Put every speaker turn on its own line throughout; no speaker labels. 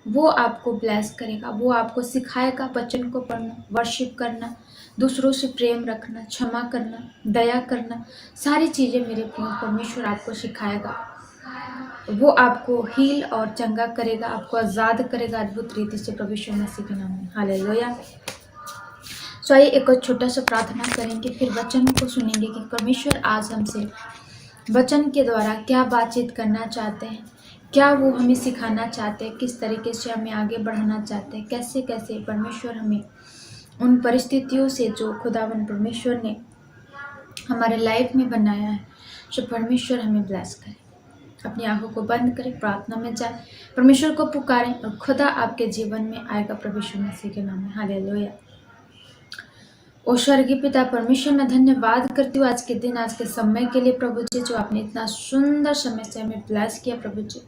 वो आपको ब्लेस करेगा, वो आपको सिखाएगा वचन को पढ़ना, वर्शिप करना, दूसरों से प्रेम रखना, क्षमा करना, दया करना, सारी चीज़ें मेरे प्रिय परमेश्वर आपको सिखाएगा। वो आपको हील और चंगा करेगा, आपको आज़ाद करेगा अद्भुत रीति से प्रभु यीशु मसीह के नाम में। हालेलुया। सो आइए एक और छोटा सा प्रार्थना करेंगे, फिर वचन को सुनेंगे कि परमेश्वर आज हमसे वचन के द्वारा क्या बातचीत करना चाहते हैं, क्या वो हमें सिखाना चाहते हैं, किस तरीके से हमें आगे बढ़ाना चाहते हैं, कैसे कैसे परमेश्वर हमें उन परिस्थितियों से जो खुदावन परमेश्वर ने हमारे लाइफ में बनाया है, जो परमेश्वर हमें ब्लेस करे। अपनी आंखों को बंद करें, प्रार्थना में जाए, परमेश्वर को पुकारें और खुदा आपके जीवन में आएगा प्रभु यीशु मसीह के नाम में। हालेलुया। ओ स्वर्गीय पिता परमेश्वर, मैं धन्यवाद करती हूँ आज के दिन, आज के समय के लिए प्रभु जी, जो आपने इतना सुंदर समय से हमें ब्लेस किया प्रभु जी।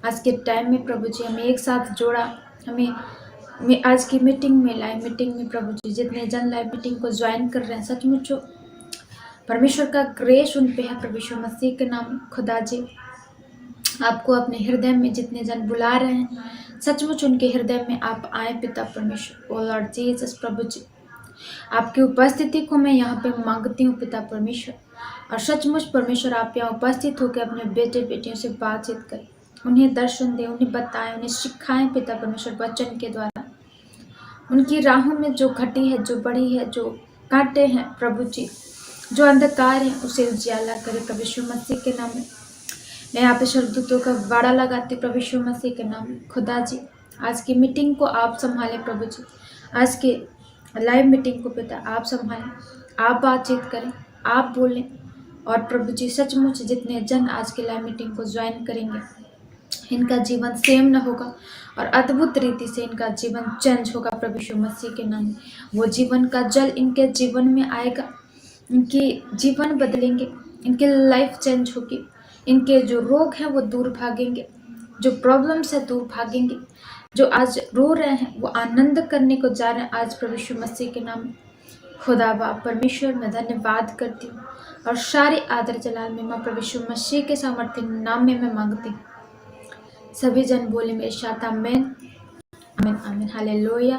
आज के टाइम में प्रभु जी हमें एक साथ जोड़ा, हमें आज की मीटिंग में लाए, मीटिंग में प्रभु जी जितने जन लाइव मीटिंग को ज्वाइन कर रहे हैं, सचमुच परमेश्वर का ग्रेस उन पे है प्रभु यीशु मसीह के नाम में। खुदा जी आपको अपने हृदय में जितने जन बुला रहे हैं, सचमुच उनके हृदय में आप आए पिता परमेश्वर। ओ लॉर्ड जीसस प्रभु जी, आपकी उपस्थिति को मैं यहाँ पे मांगती हूँ पिता परमेश्वर, और सचमुच परमेश्वर आप यहाँ उपस्थित होकर अपने बेटे बेटियों से बातचीत करें, उन्हें दर्शन दें, उन्हें बताएं, उन्हें सिखाएं पिता परमेश्वर वचन के द्वारा। उनकी राहों में जो घटी है, जो बड़ी है, जो कांटे हैं प्रभु जी, जो अंधकार है, उसे उजियाला करे प्रभु यीशु मसीह के नाम में। मैं यहाँ पे स्वर्गदूतों का बाड़ा लगाती प्रभु यीशु मसीह के नाम में। खुदा जी आज की मीटिंग को आप संभालें प्रभु जी, आज के लाइव मीटिंग को पिता आप संभालें, आप बातचीत करें, आप बोलें, और प्रभु जी सचमुच जितने जन आज के लाइव मीटिंग को ज्वाइन करेंगे, इनका जीवन सेम न होगा और अद्भुत रीति से इनका जीवन चेंज होगा प्रभु यीशु मसीह के नाम में। वो जीवन का जल इनके जीवन में आएगा, इनके जीवन बदलेंगे, इनके लाइफ चेंज होगी, इनके जो रोग हैं वो दूर भागेंगे, जो प्रॉब्लम्स है दूर भागेंगे, जो आज रो रहे हैं वो आनंद करने को जा रहे हैं आज प्रभु यीशु मसीह के नाम में। खुदा बाप परमेश्वर मैं धन्यवाद करती हूँ और सारे आदर जलाल में माँ प्रभु यीशु मसीह के सामर्थ्य नाम में मैं मांगती हूँ। सभी जन बोले मेरे साथ आमेन आमेन आमेन। हालेलुया।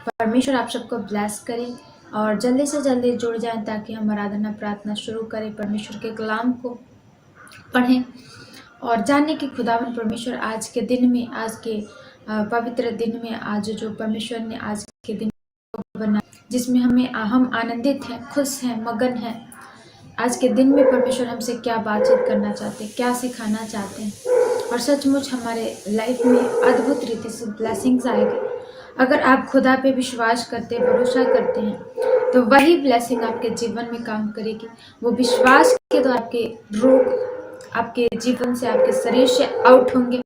परमेश्वर आप सबको ब्लेस करे और जल्दी से जल्दी जुड़ जाएं ताकि हम आराधना प्रार्थना शुरू करें, परमेश्वर के कलाम को पढ़ें और जाने कि खुदावन परमेश्वर आज के दिन में, आज के पवित्र दिन में, आज जो परमेश्वर ने आज के दिन बना जिसमें हम आनंदित हैं, खुश हैं, मगन हैं, आज के दिन में परमेश्वर हमसे क्या बातचीत करना चाहते हैं, क्या सिखाना चाहते हैं, और सचमुच हमारे लाइफ में अद्भुत रीति से ब्लेसिंग्स आएगी। अगर आप खुदा पे विश्वास करते, भरोसा करते हैं, तो वही ब्लेसिंग आपके जीवन में काम करेगी। वो विश्वास के द्वारा आपके रोग आपके जीवन से, आपके शरीर से आउट होंगे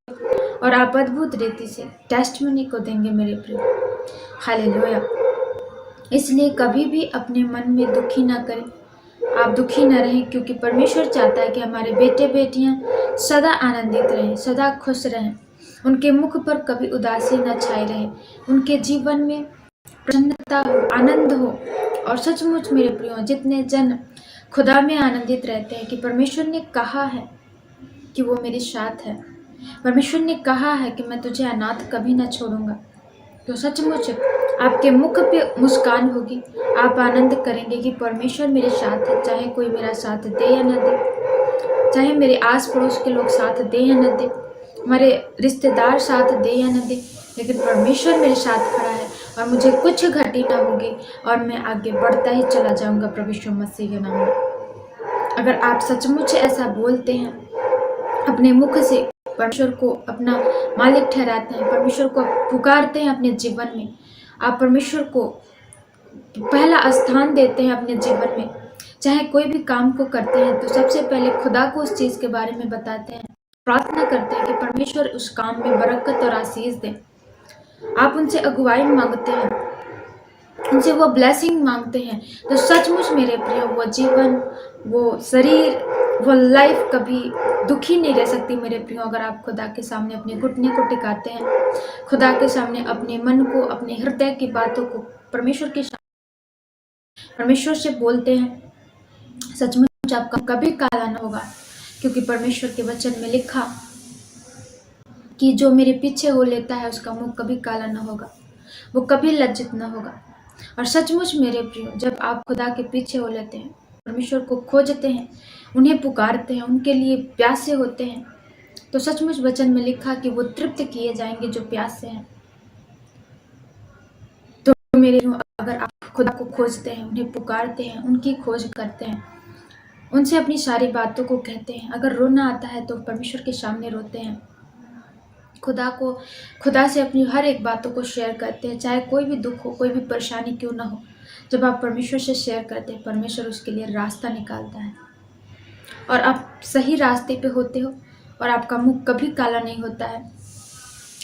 और आप अद्भुत रीति से टेस्टिमनी को देंगे मेरे प्रिय। हालेलुया। इसलिए कभी भी अपने मन में दुखी ना करें, आप दुखी न रहें, क्योंकि परमेश्वर चाहता है कि हमारे बेटे बेटियां सदा आनंदित रहें, सदा खुश रहें, उनके मुख पर कभी उदासी न छाई रहे, उनके जीवन में प्रसन्नता हो, आनंद हो। और सचमुच मेरे प्रियो जितने जन खुदा में आनंदित रहते हैं कि परमेश्वर ने कहा है कि वो मेरे साथ है, परमेश्वर ने कहा है कि मैं तुझे अनाथ कभी न छोड़ूंगा, तो सचमुच आपके मुख पे मुस्कान होगी, आप आनंद करेंगे कि परमेश्वर मेरे साथ है, चाहे कोई मेरा साथ दे या न दे, चाहे मेरे आस पड़ोस के लोग साथ दे या न दे, हमारे रिश्तेदार साथ दे या न दे, लेकिन परमेश्वर मेरे साथ खड़ा है और मुझे कुछ घटी ना होगी और मैं आगे बढ़ता ही चला जाऊंगा प्रभु यीशु मसीह के नाम में। अगर आप सचमुच ऐसा बोलते हैं, अपने मुख से परमेश्वर को अपना मालिक ठहराते हैं, परमेश्वर को पुकारते हैं अपने जीवन में, आप परमेश्वर को पहला स्थान देते हैं अपने जीवन में, चाहे कोई भी काम को करते हैं तो सबसे पहले खुदा को उस चीज़ के बारे में बताते हैं, प्रार्थना करते हैं कि परमेश्वर उस काम में बरकत और आशीष दे। आप उनसे अगुवाई मांगते हैं, उनसे वो ब्लेसिंग मांगते हैं, तो सचमुच मेरे प्रिय वो जीवन, वो शरीर, वो लाइफ कभी दुखी नहीं रह सकती मेरे प्रियो। अगर आप खुदा के सामने अपने घुटने को टिकाते हैं, खुदा के सामने अपने मन को, अपने हृदय की बातों को परमेश्वर के परमेश्वर से बोलते हैं, सचमुच आपका कभी काला न होगा, क्योंकि परमेश्वर के वचन में लिखा कि जो मेरे पीछे हो लेता है उसका मुंह कभी काला न होगा, वो कभी लज्जित न होगा। और सचमुच मेरे प्रियो, जब आप खुदा के पीछे हो लेते हैं, परमेश्वर को खोजते हैं, उन्हें पुकारते हैं, उनके लिए प्यासे होते हैं, तो सचमुच वचन में लिखा कि वो तृप्त किए जाएंगे जो प्यासे हैं। तो मेरे प्रियो, अगर आप खुदा को खोजते हैं, उन्हें पुकारते हैं, उनकी खोज करते हैं, उनसे अपनी सारी बातों को कहते हैं, अगर रोना आता है तो परमेश्वर के सामने रोते हैं, खुदा से अपनी हर एक बातों को शेयर करते हैं, चाहे कोई भी दुख हो, कोई भी परेशानी क्यों ना हो, जब आप परमेश्वर से शेयर करते हैं, परमेश्वर उसके लिए रास्ता निकालता है और आप सही रास्ते पे होते हो और आपका मुंह कभी काला नहीं होता है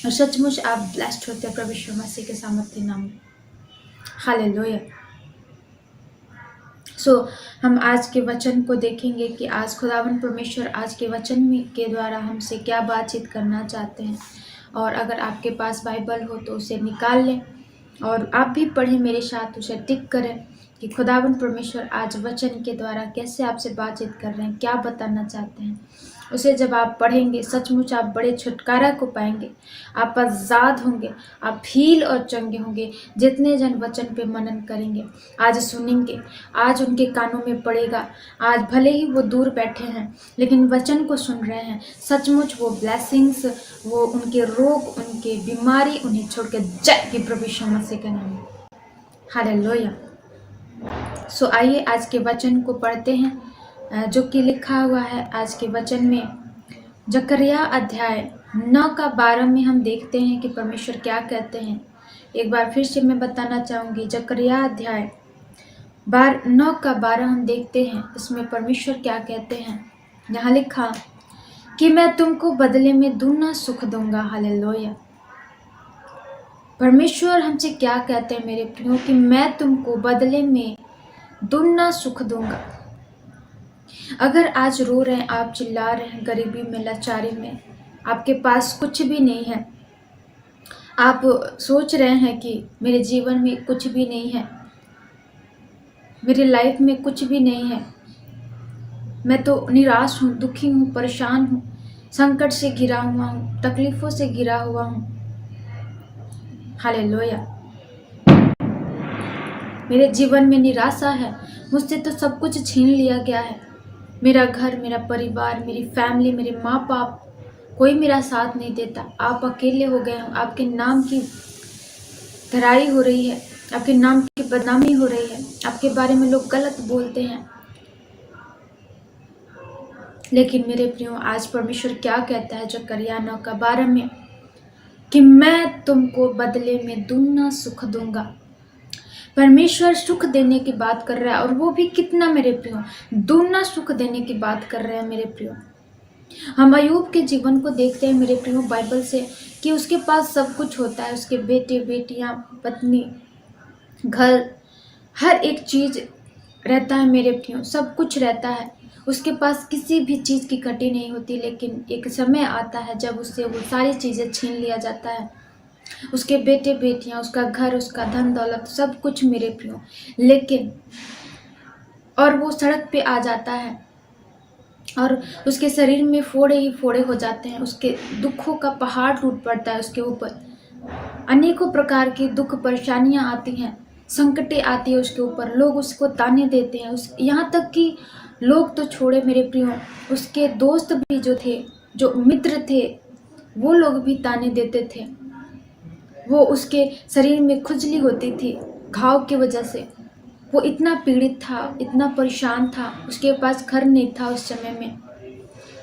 और सचमुच आप ब्लेस्ड होते हैं प्रभु यीशु मसीह के सामर्थ्य नाम में। हालेलुया। हम आज के वचन को देखेंगे कि आज खुदावन परमेश्वर आज के वचन में के द्वारा हमसे क्या बातचीत करना चाहते हैं। और अगर आपके पास बाइबल हो तो उसे निकाल लें और आप भी पढ़ें मेरे साथ, उसे टिक करें कि खुदावन परमेश्वर आज वचन के द्वारा कैसे आपसे बातचीत कर रहे हैं, क्या बताना चाहते हैं। उसे जब आप पढ़ेंगे सचमुच आप बड़े छुटकारा को पाएंगे, आप आज़ाद होंगे, आप हील और चंगे होंगे। जितने जन वचन पे मनन करेंगे, आज सुनेंगे, आज उनके कानों में पड़ेगा, आज भले ही वो दूर बैठे हैं लेकिन वचन को सुन रहे हैं, सचमुच वो ब्लेसिंग्स, वो उनके रोग, उनके बीमारी उन्हें छोड़ के जाएगी प्रभु यीशु मसीह के नाम में। हालेलुया। आइए आज के वचन को पढ़ते हैं जो कि लिखा हुआ है आज के वचन में। जकरिया अध्याय 9 का 12 में हम देखते हैं कि परमेश्वर क्या कहते हैं। एक बार फिर से मैं बताना चाहूँगी, जकरिया अध्याय 9 का 12 हम देखते हैं। इसमें परमेश्वर क्या कहते हैं। यहाँ लिखा कि मैं तुमको बदले में दूना सुख दूंगा। हालेलुया। परमेश्वर हमसे क्या कहते हैं मेरे प्रियो, कि मैं तुमको बदले में दूना सुख दूंगा। अगर आज रो रहे हैं, आप चिल्ला रहे हैं, गरीबी में, लाचारी में, आपके पास कुछ भी नहीं है, आप सोच रहे हैं कि मेरे जीवन में कुछ भी नहीं है, मेरी लाइफ में कुछ भी नहीं है, मैं तो निराश हूँ, दुखी हूँ, परेशान हूँ, संकट से घिरा हुआ हूँ, तकलीफों से घिरा हुआ हूँ। हालेलुया। मेरे जीवन में निराशा है, मुझसे तो सब कुछ छीन लिया गया है, मेरा घर, मेरा परिवार, मेरी फैमिली, मेरे माँ बाप, कोई मेरा साथ नहीं देता, आप अकेले हो गए हो, आपके नाम की धराई हो रही है, आपके नाम की बदनामी हो रही है, आपके बारे में लोग गलत बोलते हैं। लेकिन मेरे प्रियो, आज परमेश्वर क्या कहता है जकरिया 9 का 12 में, कि मैं तुमको बदले में दूना सुख दूंगा। परमेश्वर सुख देने की बात कर रहा है, और वो भी कितना मेरे प्रियो, दूना सुख देने की बात कर रहे हैं मेरे प्रियो। हम अयूब के जीवन को देखते हैं मेरे प्रियो बाइबल से, कि उसके पास सब कुछ होता है, उसके बेटे बेटियां, पत्नी, घर, हर एक चीज रहता है मेरे प्रियो, सब कुछ रहता है, उसके पास किसी भी चीज़ की कटी नहीं होती। लेकिन एक समय आता है जब उससे वो सारी चीज़ें छीन लिया जाता है, उसके बेटे बेटियां, उसका घर, उसका धन दौलत, सब कुछ मेरे प्रियो। लेकिन और वो सड़क पे आ जाता है और उसके शरीर में फोड़े ही फोड़े हो जाते हैं, उसके दुखों का पहाड़ टूट पड़ता है उसके ऊपर, अनेकों प्रकार की दुख परेशानियां आती हैं, संकटें आती है उसके ऊपर, लोग उसको ताने देते हैं, उस यहाँ तक कि लोग तो छोड़े मेरे प्रियो, उसके दोस्त भी जो थे, जो मित्र थे, वो लोग भी ताने देते थे। वो उसके शरीर में खुजली होती थी घाव की वजह से, वो इतना पीड़ित था, इतना परेशान था, उसके पास घर नहीं था उस समय में,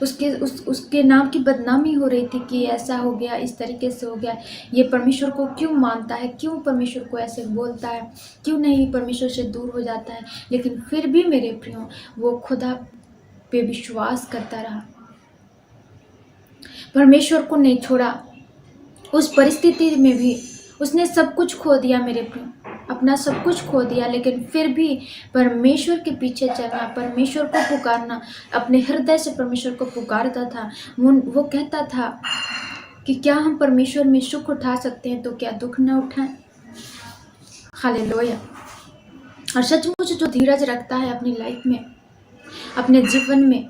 उसके नाम की बदनामी हो रही थी कि ऐसा हो गया, इस तरीके से हो गया, ये परमेश्वर को क्यों मानता है, क्यों परमेश्वर को ऐसे बोलता है, क्यों नहीं परमेश्वर से दूर हो जाता है। लेकिन फिर भी मेरे प्रियो, वो खुदा पे विश्वास करता रहा, परमेश्वर को नहीं छोड़ा। उस परिस्थिति में भी उसने सब कुछ खो दिया मेरे प्रियो, अपना सब कुछ खो दिया, लेकिन फिर भी परमेश्वर के पीछे चलना, परमेश्वर को पुकारना, अपने हृदय से परमेश्वर को पुकारता था। वो कहता था कि क्या हम परमेश्वर में सुख उठा सकते हैं तो क्या दुख न उठाएं। हालेलुया। और सचमुच जो धीरज रखता है अपनी लाइफ में, अपने जीवन में,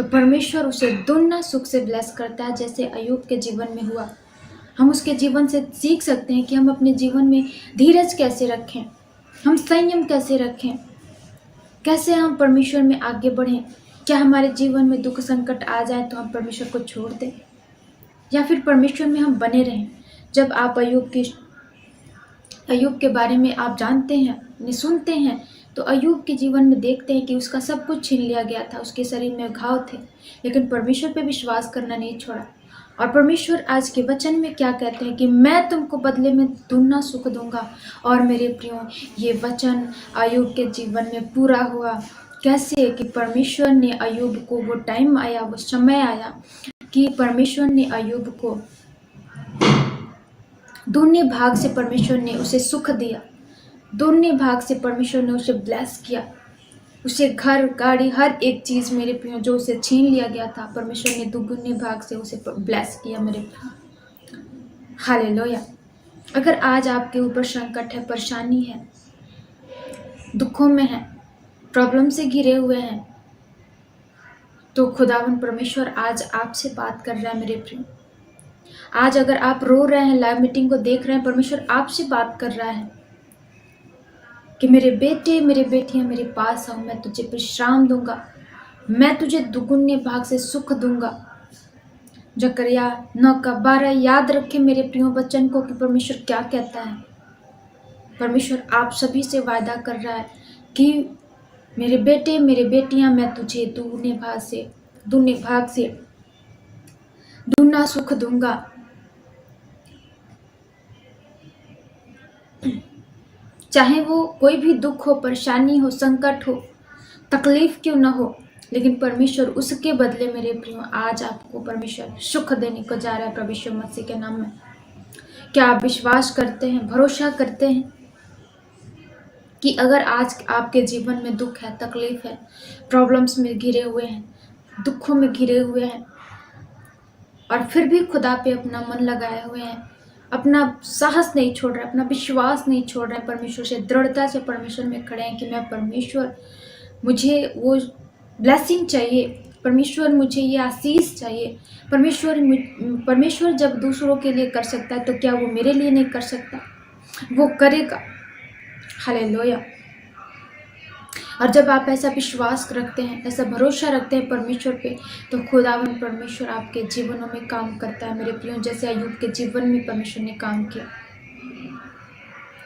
तो परमेश्वर उसे दुगना सुख से ब्लेस करता है, जैसे अय्यूब के जीवन में हुआ। हम उसके जीवन से सीख सकते हैं कि हम अपने जीवन में धीरज कैसे रखें, हम संयम कैसे रखें, कैसे हम परमेश्वर में आगे बढ़ें। क्या हमारे जीवन में दुख संकट आ जाए तो हम परमेश्वर को छोड़ दें, या फिर परमेश्वर में हम बने रहें। जब आप अय्यूब के बारे में आप जानते हैं, सुनते हैं, तो अय्यूब के जीवन में देखते हैं कि उसका सब कुछ छीन लिया गया था, उसके शरीर में घाव थे, लेकिन परमेश्वर पे विश्वास करना नहीं छोड़ा। और परमेश्वर आज के वचन में क्या कहते हैं कि मैं तुमको बदले में दुगना सुख दूंगा। और मेरे प्रियो, ये वचन अय्यूब के जीवन में पूरा हुआ। कैसे कि परमेश्वर ने अय्यूब को, वो टाइम आया, वो समय आया कि परमेश्वर ने अय्यूब को दुगने भाग से परमेश्वर ने उसे सुख दिया, दुगने भाग से परमेश्वर ने उसे ब्लेस किया। उसे घर गाड़ी हर एक चीज़ मेरे प्रियो जो उसे छीन लिया गया था, परमेश्वर ने दुगने भाग से उसे ब्लेस किया मेरे प्रियो। हालेलुया। अगर आज आपके ऊपर संकट है, परेशानी है, दुखों में है, प्रॉब्लम से घिरे हुए हैं, तो खुदावन परमेश्वर आज आपसे बात कर रहा है मेरे प्रियो। आज अगर आप रो रहे हैं, लाइव मीटिंग को देख रहे हैं, परमेश्वर आपसे बात कर रहा है कि मेरे बेटे, मेरे बेटियां मेरे पास आओ, मैं तुझे विश्राम दूंगा, मैं तुझे दुगने भाग से सुख दूंगा। जकरिया 9:12 याद रखे मेरे प्रियो वचन को कि परमेश्वर क्या कहता है। परमेश्वर आप सभी से वादा कर रहा है कि मेरे बेटे, मेरे बेटियां, मैं तुझे दुगने भाग से दुगना सुख दूंगा। चाहे वो कोई भी दुख हो, परेशानी हो, संकट हो, तकलीफ क्यों ना हो, लेकिन परमेश्वर उसके बदले मेरे प्रियो आज आपको परमेश्वर सुख देने को जा रहा है, प्रभु यीशु मसीह के नाम में। क्या आप विश्वास करते हैं, भरोसा करते हैं कि अगर आज आपके जीवन में दुख है, तकलीफ है, प्रॉब्लम्स में घिरे हुए हैं, दुखों में घिरे हुए हैं, और फिर भी खुदा पे अपना मन लगाए हुए हैं, अपना साहस नहीं छोड़ रहे, अपना विश्वास नहीं छोड़ रहे, परमेश्वर से दृढ़ता से परमेश्वर में खड़े हैं कि मैं परमेश्वर, मुझे वो ब्लेसिंग चाहिए, परमेश्वर मुझे ये आशीष चाहिए। परमेश्वर जब दूसरों के लिए कर सकता है तो क्या वो मेरे लिए नहीं कर सकता? वो करेगा। हालेलुया। और जब आप ऐसा विश्वास रखते हैं, ऐसा भरोसा रखते हैं परमेश्वर पे, तो खुदावन परमेश्वर आपके जीवनों में काम करता है मेरे प्रियो, जैसे अय्यूब के जीवन में परमेश्वर ने काम किया।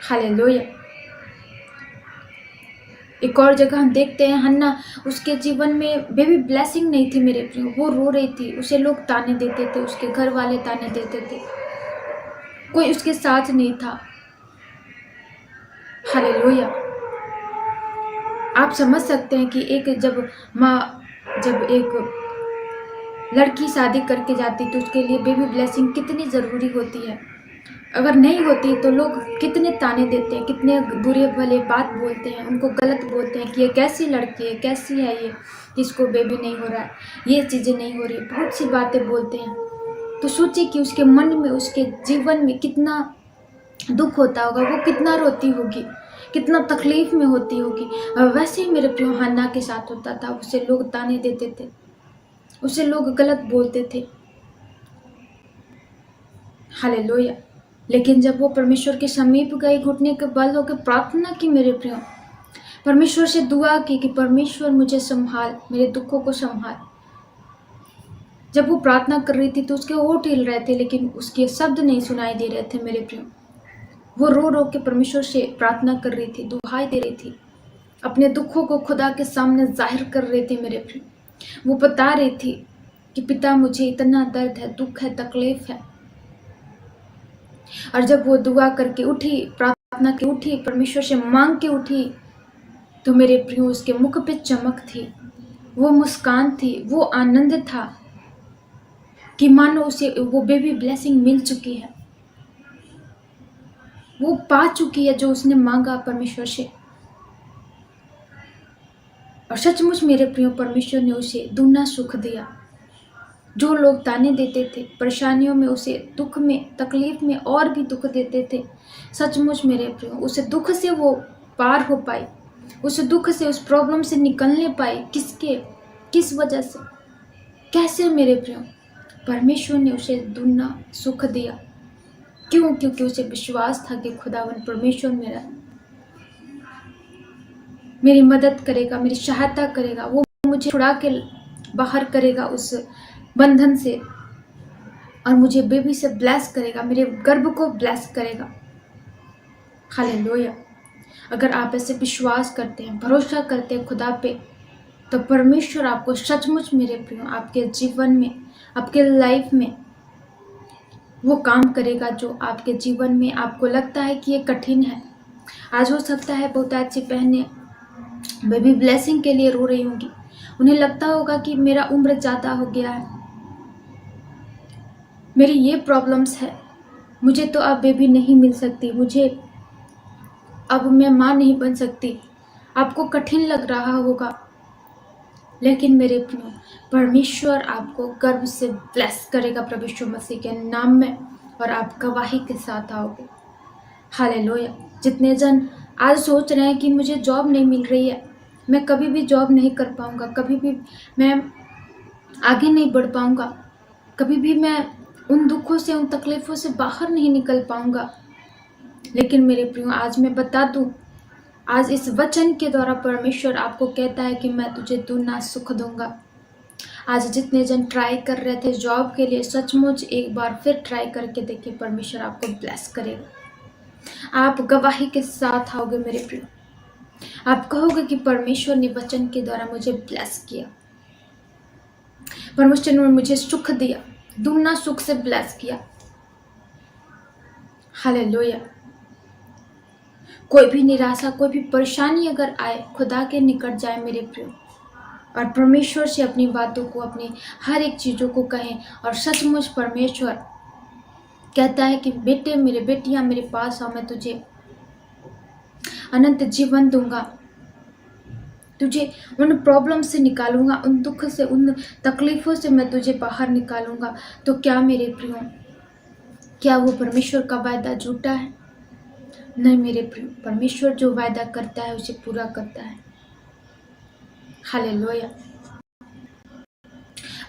हालेलुया। एक और जगह हम देखते हैं हन्ना, उसके जीवन में बेबी ब्लेसिंग नहीं थी मेरे प्रियो, वो रो रही थी, उसे लोग ताने देते थे, उसके घर वाले ताने देते थे, कोई उसके साथ नहीं था। हालेलुया। आप समझ सकते हैं कि जब एक लड़की शादी करके जाती तो उसके लिए बेबी ब्लेसिंग कितनी ज़रूरी होती है। अगर नहीं होती तो लोग कितने ताने देते हैं, कितने बुरे भले बात बोलते हैं, उनको गलत बोलते हैं कि ये कैसी लड़की है, कैसी है ये, जिसको बेबी नहीं हो रहा है, ये चीज़ें नहीं हो रही, बहुत सी बातें बोलते हैं। तो सोचिए कि उसके मन में, उसके जीवन में कितना दुख होता होगा, वो कितना रोती होगी, कितना तकलीफ में होती होगी। वैसे ही मेरे प्रियो हन्ना के साथ होता था, उसे लोग ताने देते थे, उसे लोग गलत बोलते थे। हालेलुया। लेकिन जब वो परमेश्वर के समीप गई, घुटने के बल होकर प्रार्थना की मेरे प्रियो, परमेश्वर से दुआ की कि परमेश्वर मुझे संभाल, मेरे दुखों को संभाल। जब वो प्रार्थना कर रही थी तो उसके होंठ हिल रहे थे, लेकिन उसके शब्द नहीं सुनाई दे रहे थे मेरे प्रियो। वो रो रो के परमेश्वर से प्रार्थना कर रही थी, दुहाई दे रही थी, अपने दुखों को खुदा के सामने जाहिर कर रही थी मेरे प्रियो। वो बता रही थी कि पिता, मुझे इतना दर्द है, दुख है, तकलीफ है। और जब वो दुआ करके उठी, प्रार्थना के उठी, परमेश्वर से मांग के उठी, तो मेरे प्रियो उसके मुख पे चमक थी, वो मुस्कान थी, वो आनंद था कि मानो उसे वो बेबी ब्लेसिंग मिल चुकी है, वो पा चुकी है जो उसने मांगा परमेश्वर से। और सचमुच मेरे प्रियो परमेश्वर ने उसे दुगना सुख दिया। जो लोग ताने देते थे, परेशानियों में उसे, दुख में, तकलीफ में और भी दुख देते थे, सचमुच मेरे प्रियो उस दुख से वो पार हो पाई, उस दुख से, उस प्रॉब्लम से निकलने पाई। किस वजह से? कैसे मेरे प्रियो? परमेश्वर ने उसे दुगना सुख दिया। क्यों? क्योंकि उसे विश्वास था कि खुदावन परमेश्वर मेरी मदद करेगा, मेरी सहायता करेगा, वो मुझे छुड़ा के बाहर करेगा उस बंधन से, और मुझे बेबी से ब्लेस करेगा, मेरे गर्भ को ब्लेस करेगा। हालेलुया। अगर आप ऐसे विश्वास करते हैं, भरोसा करते हैं खुदा पे, तो परमेश्वर आपको सचमुच मेरे प्रियो आपके जीवन में, आपके लाइफ में वो काम करेगा जो आपके जीवन में आपको लगता है कि ये कठिन है। आज हो सकता है बहुत अच्छी बहनें बेबी ब्लेसिंग के लिए रो रही होंगी। उन्हें लगता होगा कि मेरा उम्र ज़्यादा हो गया है, मेरी ये प्रॉब्लम्स है, मुझे तो अब बेबी नहीं मिल सकती, मुझे अब मैं माँ नहीं बन सकती। आपको कठिन लग रहा होगा, लेकिन मेरे प्रियो परमेश्वर आपको गर्व से ब्लेस करेगा प्रभु यीशु मसीह के नाम में, और आप गवाही के साथ आओगे। हालेलुया। जितने जन आज सोच रहे हैं कि मुझे जॉब नहीं मिल रही है, मैं कभी भी जॉब नहीं कर पाऊंगा, कभी भी मैं आगे नहीं बढ़ पाऊंगा, कभी भी मैं उन दुखों से, उन तकलीफ़ों से बाहर नहीं निकल पाऊंगा, लेकिन मेरे प्रियो आज मैं बता दूं, आज इस वचन के द्वारा परमेश्वर आपको कहता है कि मैं तुझे दुगना सुख दूंगा। आज जितने जन ट्राई कर रहे थे जॉब के लिए, सचमुच एक बार फिर ट्राई करके देखिए, परमेश्वर आपको ब्लेस करेगा। आप गवाही के साथ आओगे मेरे प्रियो, आप कहोगे कि परमेश्वर ने वचन के द्वारा मुझे ब्लेस किया, परमेश्वर ने मुझे सुख दिया, दुगना सुख से ब्लेस किया। हालेलुया। कोई भी निराशा, कोई भी परेशानी अगर आए, खुदा के निकट जाए मेरे प्रियो, और परमेश्वर से अपनी बातों को, अपनी हर एक चीज़ों को कहें, और सचमुच परमेश्वर कहता है कि बेटे, मेरे बेटियां मेरे पास आओ, मैं तुझे अनंत जीवन दूंगा, तुझे उन प्रॉब्लम से निकालूंगा, उन दुख से, उन तकलीफ़ों से मैं तुझे बाहर निकालूंगा। तो क्या मेरे प्रियो, क्या वो परमेश्वर का वायदा झूठा है? नहीं मेरे प्रियो, परमेश्वर जो वायदा करता है उसे पूरा करता है। हालेलुया।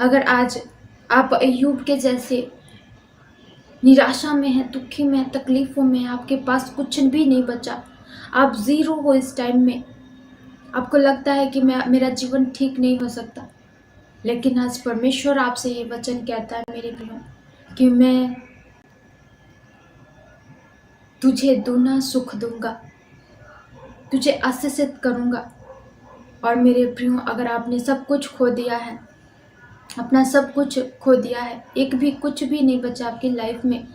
अगर आज आप अय्यूब के जैसे निराशा में है, दुखी में है, तकलीफ़ों में है, आपके पास कुछ भी नहीं बचा, आप ज़ीरो हो इस टाइम में, आपको लगता है कि मेरा जीवन ठीक नहीं हो सकता, लेकिन आज परमेश्वर आपसे ये वचन कहता है मेरे प्रियो कि मैं तुझे दुगना सुख दूंगा, तुझे आशीषित करूंगा। और मेरे प्रियो अगर आपने सब कुछ खो दिया है, अपना सब कुछ खो दिया है, एक भी कुछ भी नहीं बचा आपकी लाइफ में,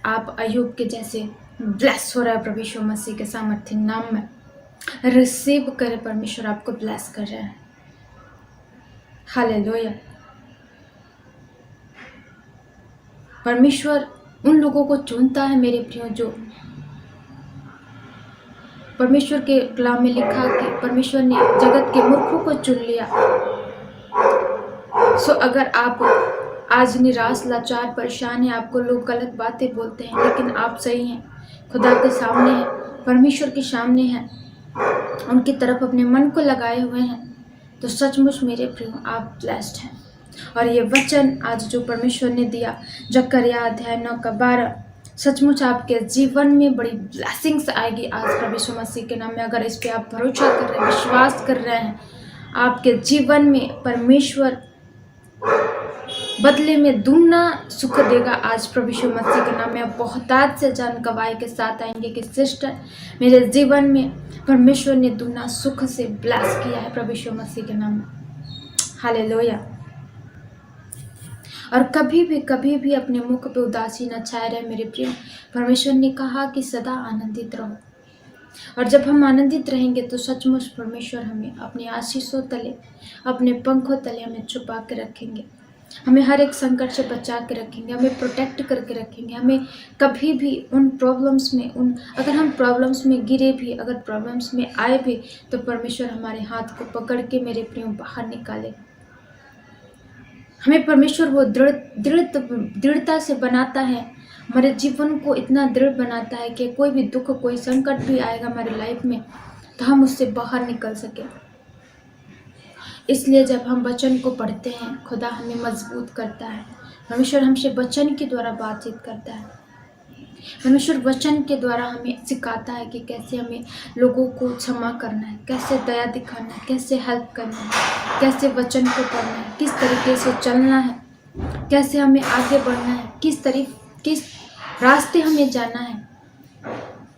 आप अय्यूब के जैसे ब्लेस हो रहा है प्रभु यीशु मसीह के सामर्थ्य नाम में। रिसीव करें, परमेश्वर आपको ब्लेस कर रहा है। हालेलुया। परमेश्वर उन लोगों को चुनता है मेरे प्रियो, जो परमेश्वर के कलाम में लिखा कि परमेश्वर ने जगत के मूर्खों को चुन लिया। सो अगर आप आज निराश, लाचार, परेशान हैं, आपको लोग गलत बातें बोलते हैं, लेकिन आप सही हैं, खुदा के सामने हैं, परमेश्वर के सामने हैं, उनकी तरफ अपने मन को लगाए हुए हैं, तो सचमुच मेरे प्रियो आप ब्लेस्ड हैं। और ये वचन आज जो परमेश्वर ने दिया, जकरिया अध्याय 9:12, सचमुच आपके जीवन में बड़ी ब्लेसिंग्स आएगी आज प्रभु यीशु मसीह के नाम में। अगर इस पे आप भरोसा कर रहे हैं, विश्वास कर रहे हैं, आपके जीवन में परमेश्वर बदले में दुगना सुख देगा आज प्रभु यीशु मसीह के नाम में। आप बहुतायत से जन गवाही के साथ आएंगे कि सिस्टर, मेरे जीवन में परमेश्वर ने दुगना सुख से ब्लेस किया है प्रभु यीशु मसीह के नाम में। हालेलुया। और कभी भी अपने मुख पे उदासी न छाए रहे मेरे प्रिय। परमेश्वर ने कहा कि सदा आनंदित रहो, और जब हम आनंदित रहेंगे तो सचमुच परमेश्वर हमें अपने आशीषों तले, अपने पंखों तले हमें छुपा के रखेंगे, हमें हर एक संकट से बचा के रखेंगे, हमें प्रोटेक्ट करके रखेंगे। हमें कभी भी उन प्रॉब्लम्स में, अगर हम प्रॉब्लम्स में गिरे भी, अगर प्रॉब्लम्स में आए भी, तो परमेश्वर हमारे हाथ को पकड़ के मेरे प्रियो बाहर निकाले। हमें परमेश्वर वो दृढ़ता से बनाता है, हमारे जीवन को इतना दृढ़ बनाता है कि कोई भी दुख, कोई संकट भी आएगा हमारी लाइफ में तो हम उससे बाहर निकल सके। इसलिए जब हम वचन को पढ़ते हैं, खुदा हमें मजबूत करता है। परमेश्वर हमसे वचन के द्वारा बातचीत करता है। परमेश्वर वचन के द्वारा हमें सिखाता है कि कैसे हमें लोगों को क्षमा करना है, कैसे दया दिखाना है, कैसे हेल्प करना है, कैसे वचन को पढ़ना है, किस तरीके से चलना है, कैसे हमें आगे बढ़ना है, किस रास्ते हमें जाना है,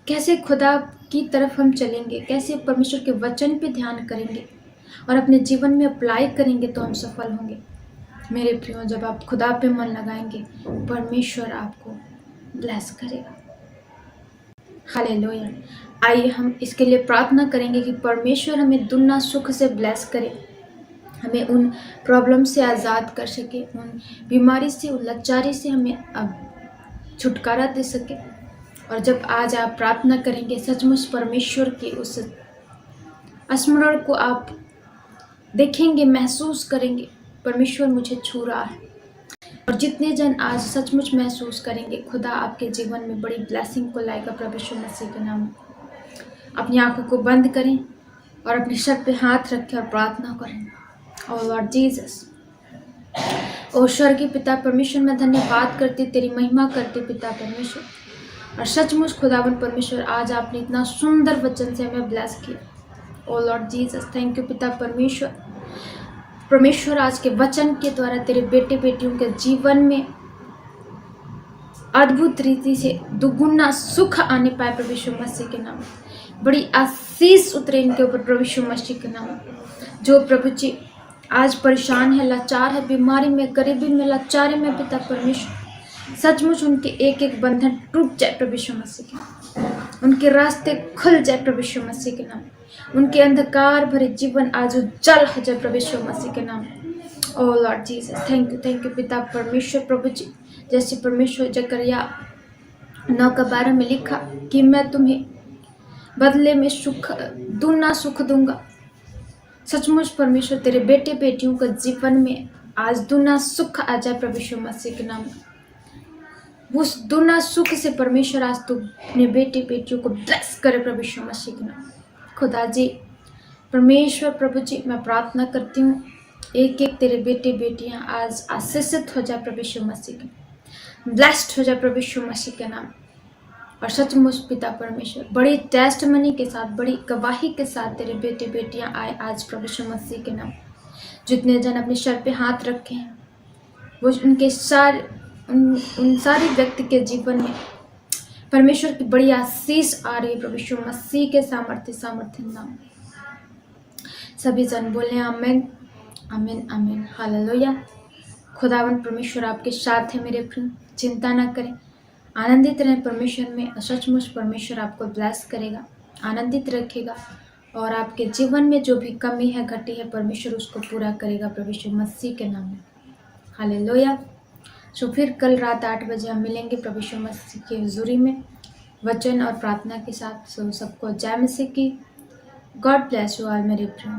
कैसे खुदा की तरफ हम चलेंगे, कैसे परमेश्वर के वचन पे ध्यान करेंगे और अपने जीवन में अप्लाई करेंगे तो हम सफल होंगे। मेरे प्रियो, जब आप खुदा पे मन लगाएंगे, परमेश्वर आपको ब्लेस करेगा। हालेलुया। आइए हम इसके लिए प्रार्थना करेंगे कि परमेश्वर हमें दुनिया सुख से ब्लेस करे, हमें उन प्रॉब्लम से आज़ाद कर सके, उन बीमारी से, उन लाचारी से हमें अब छुटकारा दे सके। और जब आज आप प्रार्थना करेंगे, सचमुच परमेश्वर के उस स्मरण को आप देखेंगे, महसूस करेंगे, परमेश्वर मुझे छू रहा है। और जितने जन आज सचमुच महसूस करेंगे, खुदा आपके जीवन में बड़ी ब्लेसिंग को लाएगा प्रभु यीशु मसीह के नाम में। अपनी आंखों को बंद करें और अपने सर पे हाथ रखें और प्रार्थना करें। ओ लॉर्ड जीसस, ओ स्वर्गीय पिता परमेश्वर, मैं धन्यवाद करती, तेरी महिमा करती पिता परमेश्वर। और सचमुच खुदावन परमेश्वर, आज आपने इतना सुंदर वचन से हमें ब्लेस किया। ओ लॉर्ड जीसस, थैंक यू पिता परमेश्वर। परमेश्वर, आज के वचन के द्वारा तेरे बेटे बेटियों के जीवन में अद्भुत रीति से दुगुना सुख आने पाए प्रभु यीशु मसीह के नाम। बड़ी आशीष उतरे इनके ऊपर प्रभु यीशु मसीह के नाम। जो प्रभु जी आज परेशान है, लाचार है, बीमारी में, गरीबी में, लाचारी में पिता परमेश्वर, सचमुच उनके एक एक बंधन टूट जाए प्रभु यीशु मसीह के नाम। उनके रास्ते खुल जाए प्रभु यीशु मसीह के नाम। उनके अंधकार भरे जीवन आज उज्जवल हो जाए प्रभु यीशु मसीह के नाम। ओ लॉर्ड जीसस, थैंक यू पिता परमेश्वर। प्रभु जी, जैसे परमेश्वर जकरिया 9:12 में लिखा कि मैं तुम्हें बदले में दुना सुख दूंगा। सचमुच परमेश्वर, तेरे बेटे बेटियों के जीवन में आज दुना सुख आ जाए प्रभु यीशु मसीह के नाम। उस दुना सुख से परमेश्वर आज तू अपने बेटे बेटियों को ब्लेस करे प्रभु यीशु मसीह के नाम। खुदा जी परमेश्वर, प्रभु जी, मैं प्रार्थना करती हूँ, एक एक तेरे बेटे बेटियां आज आशीषित हो जाए प्रभु यीशु मसीह के, ब्लेस्ड हो जाए प्रभु यीशु मसीह के नाम। और सचमुच पिता परमेश्वर, बड़ी टेस्टमनी के साथ, बड़ी गवाही के साथ तेरे बेटे बेटियां आए आज प्रभु यीशु मसीह के नाम। जितने जन अपने सर पे हाथ रखे हैं, वो उनके उन सारे व्यक्ति के जीवन में परमेश्वर की बड़ी आशीष आ रही है प्रभु यीशु मसीह के सामर्थ्य नाम। सभी जन बोले आमीन आमीन आमीन। हालेलुया। खुदावन परमेश्वर आपके साथ है मेरे प्रिय, चिंता ना करें, आनंदित रहें परमेश्वर में। सचमुच परमेश्वर आपको ब्लेस करेगा, आनंदित रखेगा और आपके जीवन में जो भी कमी है, घटी है, परमेश्वर उसको पूरा करेगा प्रभु यीशु मसीह के नाम में। हालेलुया। सो फिर कल रात 8 बजे हम मिलेंगे प्रभु यीशु मसीह की हुजूरी में, वचन और प्रार्थना के साथ। सो सबको जय मसीह की। गॉड ब्लेस यू ऑल मेरे प्रिय।